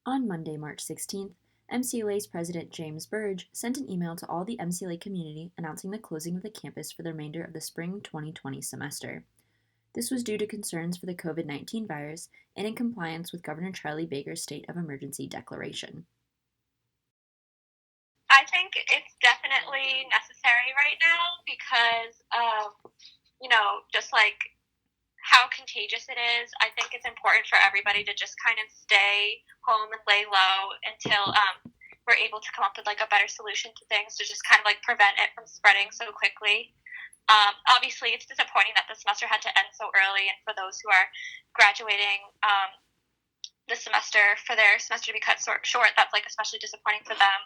On Monday, March 16th, MCLA's President James Burge sent an email to all the MCLA community announcing the closing of the campus for the remainder of the spring 2020 semester. This was due to concerns for the COVID-19 virus and in compliance with Governor Charlie Baker's state of emergency declaration. I think it's definitely necessary right now because of, just like how contagious it is. I think it's important for everybody to just kind of stay home and lay low until we're able to come up with like a better solution to things to just kind of like prevent it from spreading so quickly. Obviously, it's disappointing that the semester had to end so early, and for those who are graduating this semester, for their semester to be cut short, that's like especially disappointing for them.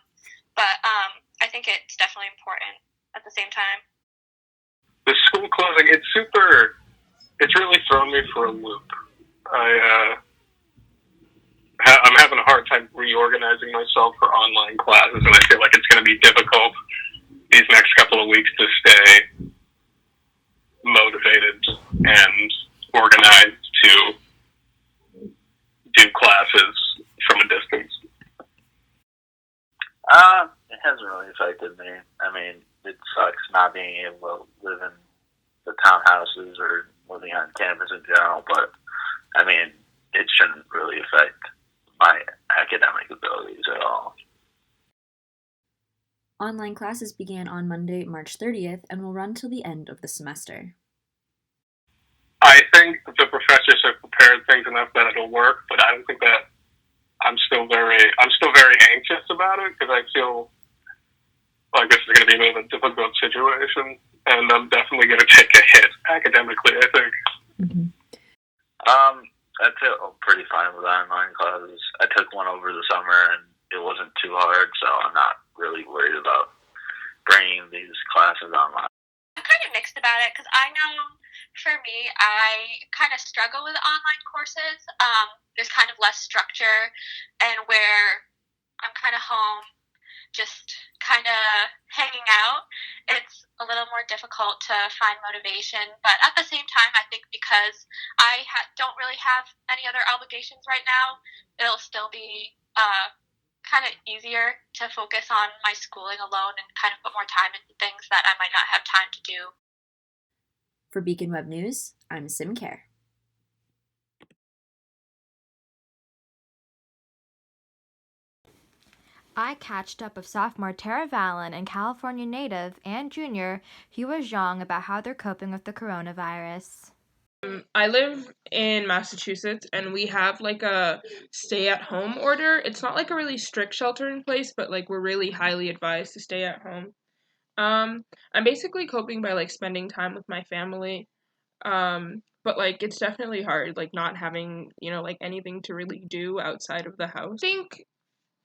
But I think it's definitely important at the same time. The school closing, it's really thrown me for a loop. I'm having a hard time reorganizing myself for online classes, and I feel like it's going to be difficult these next couple of weeks to stay motivated and organized to do classes from a distance. It hasn't really affected me. I mean, it sucks not being able to live in the townhouses or living on campus in general, but I mean, it shouldn't really affect my academic abilities at all. Online classes began on Monday, March 30th, and will run till the end of the semester. I think the professors have prepared things enough that it'll work, but I don't think that I'm still very anxious about it because I feel like this is going to be a bit of a difficult situation, and I'm definitely going to take a hit academically, I think. Mm-hmm. I feel pretty fine with online classes. I took one over the summer, and it wasn't too hard, so I'm not really worried about bringing these classes online. I'm kind of mixed about it because I know for me, I kind of struggle with online courses. There's kind of less structure, and where I'm kind of home, just kind of hanging out, it's a little more difficult to find motivation. But at the same time, I think because I don't really have any other obligations right now, it'll still be kind of easier to focus on my schooling alone and kind of put more time into things that I might not have time to do. For Beacon Web News, I'm Sym Kehr. I catched up with sophomore Tara Valen and California native and junior Hua Zhang about how they're coping with the coronavirus. I live in Massachusetts, and we have like a stay-at-home order. It's not like a really strict shelter in place, but like we're really highly advised to stay at home. I'm basically coping by like spending time with my family. But like it's definitely hard, like not having, like anything to really do outside of the house. I think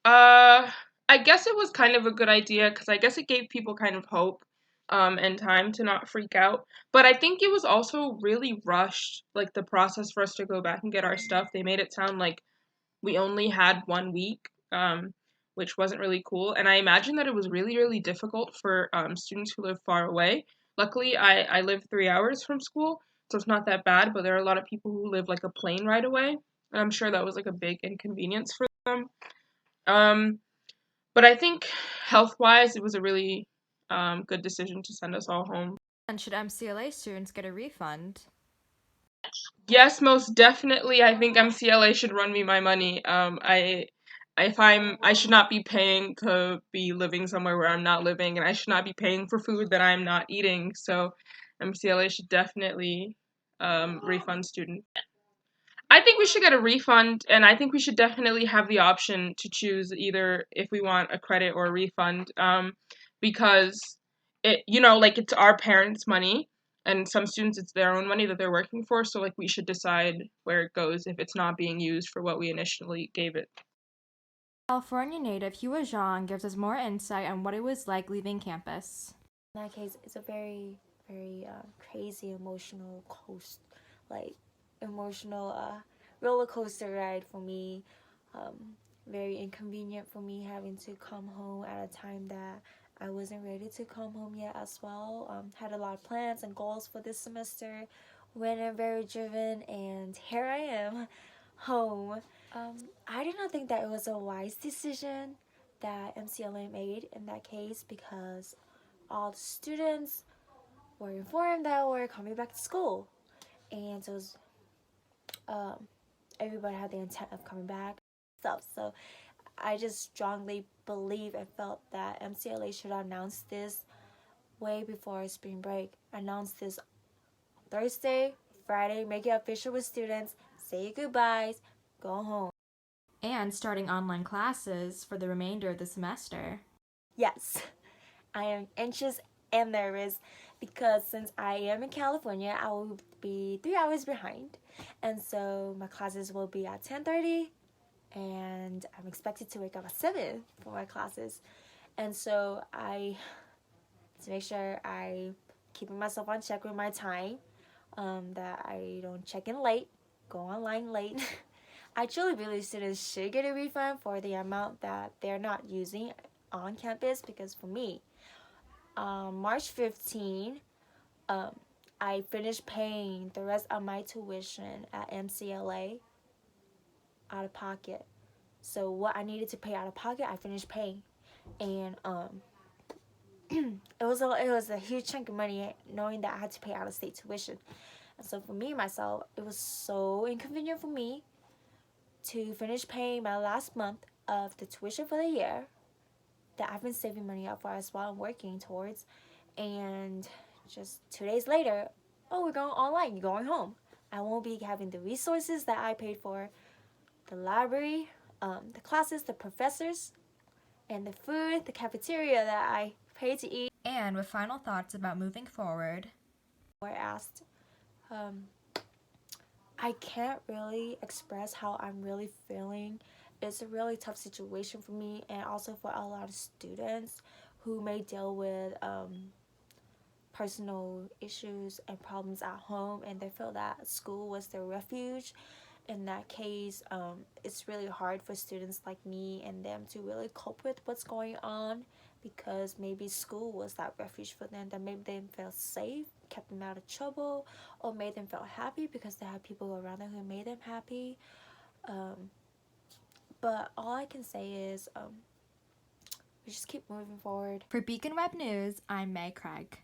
I guess it was kind of a good idea because I guess it gave people kind of hope and time to not freak out. But I think it was also really rushed, like the process for us to go back and get our stuff. They made it sound like we only had 1 week, which wasn't really cool. And I imagine that it was really, really difficult for students who live far away. Luckily, I live 3 hours from school, so it's not that bad, but there are a lot of people who live like a plane ride away. And I'm sure that was like a big inconvenience for them. But I think health-wise, it was a really good decision to send us all home. And should MCLA students get a refund? Yes, most definitely. I think MCLA should run me my money. I should not be paying to be living somewhere where I'm not living, and I should not be paying for food that I'm not eating. So MCLA should definitely refund students. I think we should get a refund, and I think we should definitely have the option to choose either if we want a credit or a refund, because it's our parents' money, and some students it's their own money that they're working for, so like we should decide where it goes if it's not being used for what we initially gave it. California native Hua Zhang gives us more insight on what it was like leaving campus. In that case, it's a very, very crazy emotional roller coaster ride for me. Very inconvenient for me having to come home at a time that I wasn't ready to come home yet as well. Had a lot of plans and goals for this semester. Went in very driven, and here I am home. I did not think that it was a wise decision that MCLA made in that case because all the students were informed that we're coming back to school, and so it was, everybody had the intent of coming back. So I just strongly believe and felt that MCLA should announce this way before spring break. Announce this Thursday, Friday, make it official with students, say your goodbyes, go home. And starting online classes for the remainder of the semester. Yes, I am anxious and nervous because since I am in California, I will be 3 hours behind. And so my classes will be at 10:30 and I'm expected to wake up at 7 for my classes. And so to make sure I keeping myself on check with my time, that I don't check in late, go online late. I truly believe students should get a refund for the amount that they're not using on campus because for me, March 15, I finished paying the rest of my tuition at MCLA out of pocket. So what I needed to pay out of pocket, I finished paying, and it was a huge chunk of money knowing that I had to pay out of state tuition. And so for me myself, it was so inconvenient for me to finish paying my last month of the tuition for the year that I've been saving money up for as well and working towards. And just 2 days later, oh, we're going online, you're going home. I won't be having the resources that I paid for, the library, the classes, the professors, and the food, the cafeteria that I paid to eat. And with final thoughts about moving forward. Or asked, I can't really express how I'm really feeling. It's a really tough situation for me and also for a lot of students who may deal with personal issues and problems at home and they feel that school was their refuge. In that case, it's really hard for students like me and them to really cope with what's going on because maybe school was that refuge for them, that made them feel safe, kept them out of trouble, or made them feel happy because they had people around them who made them happy. But all I can say is we just keep moving forward. For Beacon Web News, I'm Mei Craig.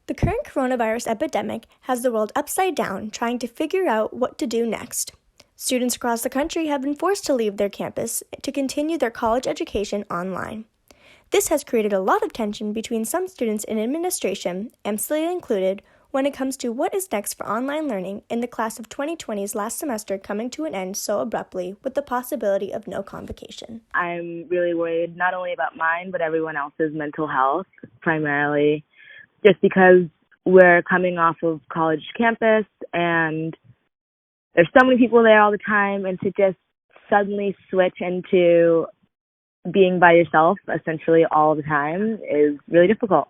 The current coronavirus epidemic has the world upside down trying to figure out what to do next. Students across the country have been forced to leave their campus to continue their college education online. This has created a lot of tension between some students and administration, MCLA included, when it comes to what is next for online learning in the class of 2020's last semester coming to an end so abruptly with the possibility of no convocation. I'm really worried not only about mine, but everyone else's mental health, primarily, just because we're coming off of college campus and there's so many people there all the time, and to just suddenly switch into being by yourself essentially all the time is really difficult.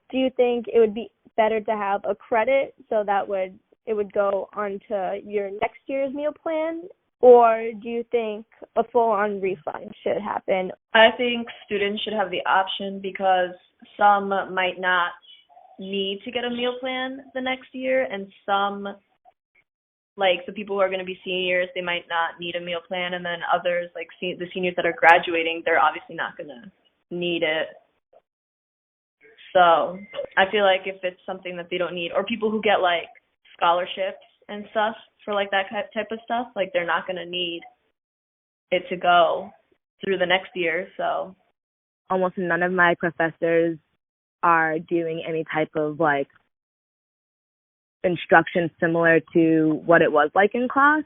Do you think it would be better to have a credit so that it would go onto your next year's meal plan, or do you think a full-on refund should happen? I think students should have the option because some might not need to get a meal plan the next year, and some, like the people who are going to be seniors, they might not need a meal plan, and then others, like the seniors that are graduating, they're obviously not going to need it. So I feel like if it's something that they don't need, or people who get like scholarships and stuff for like that type of stuff, like they're not going to need it to go through the next year. So almost none of my professors are doing any type of like instruction similar to what it was like in class.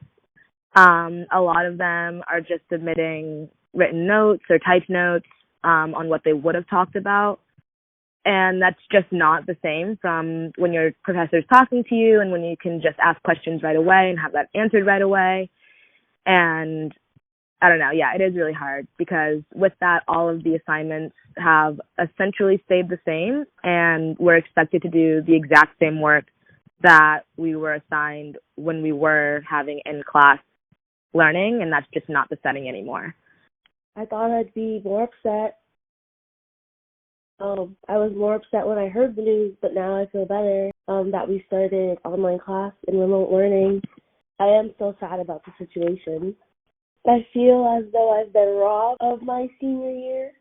A lot of them are just submitting written notes or typed notes on what they would have talked about. And that's just not the same from when your professor's talking to you and when you can just ask questions right away and have that answered right away. And I don't know, yeah, it is really hard because with that, all of the assignments have essentially stayed the same and we're expected to do the exact same work that we were assigned when we were having in-class learning, and that's just not the setting anymore. I thought I'd be more upset I was more upset when I heard the news, but now I feel better that we started online class and remote learning. I am still sad about the situation. I feel as though I've been robbed of my senior year.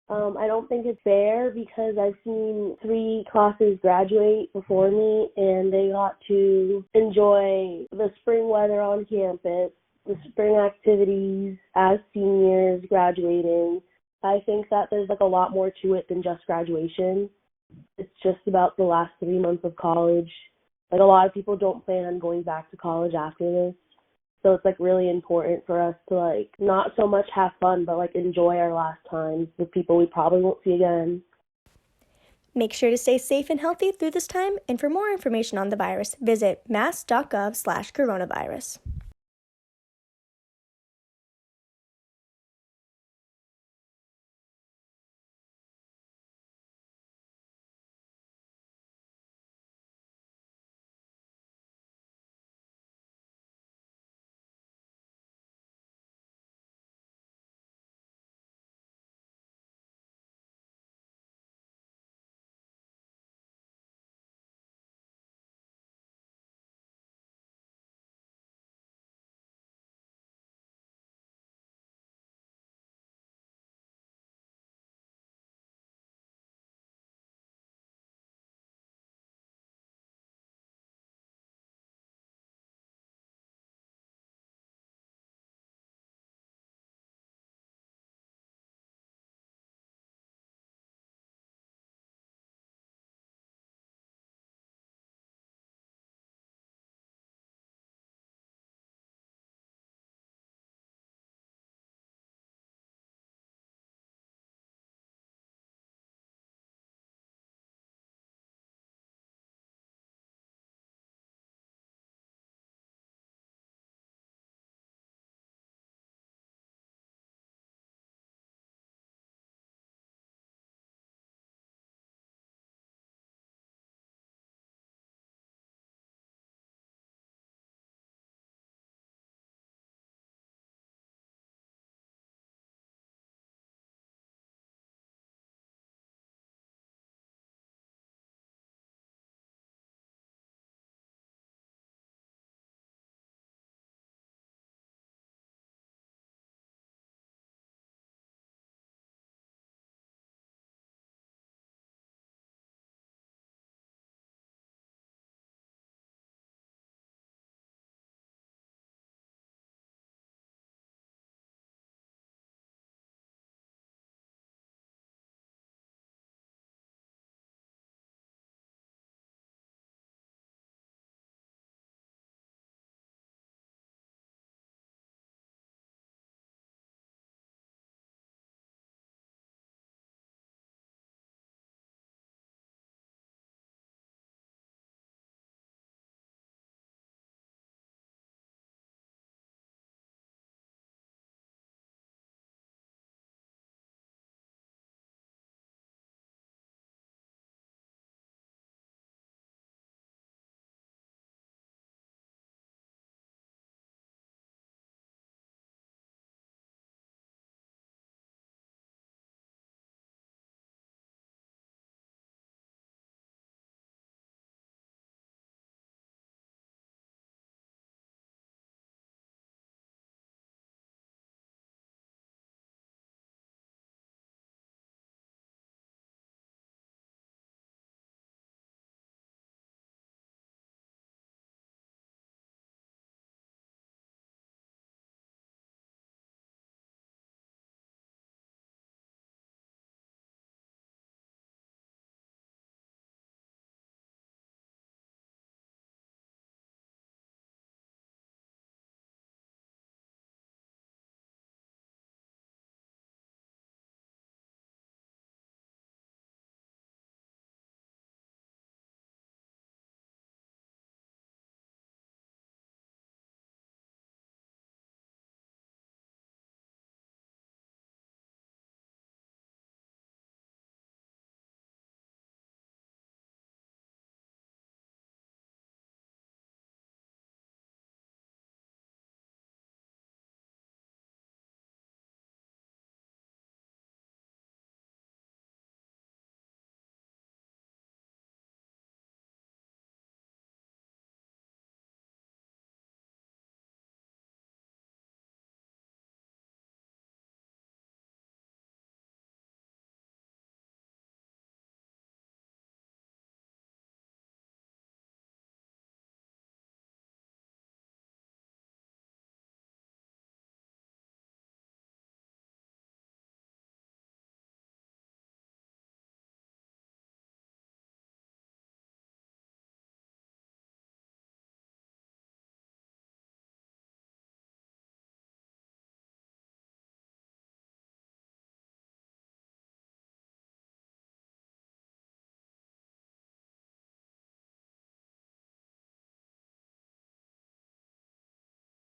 I don't think it's fair because I've seen 3 classes graduate before me, and they got to enjoy the spring weather on campus, the spring activities as seniors graduating. I think that there's like a lot more to it than just graduation. It's just about the last 3 months of college. Like, a lot of people don't plan on going back to college after this. So it's like really important for us to like not so much have fun, but like enjoy our last times with people we probably won't see again. Make sure to stay safe and healthy through this time, and for more information on the virus, visit mass.gov/coronavirus.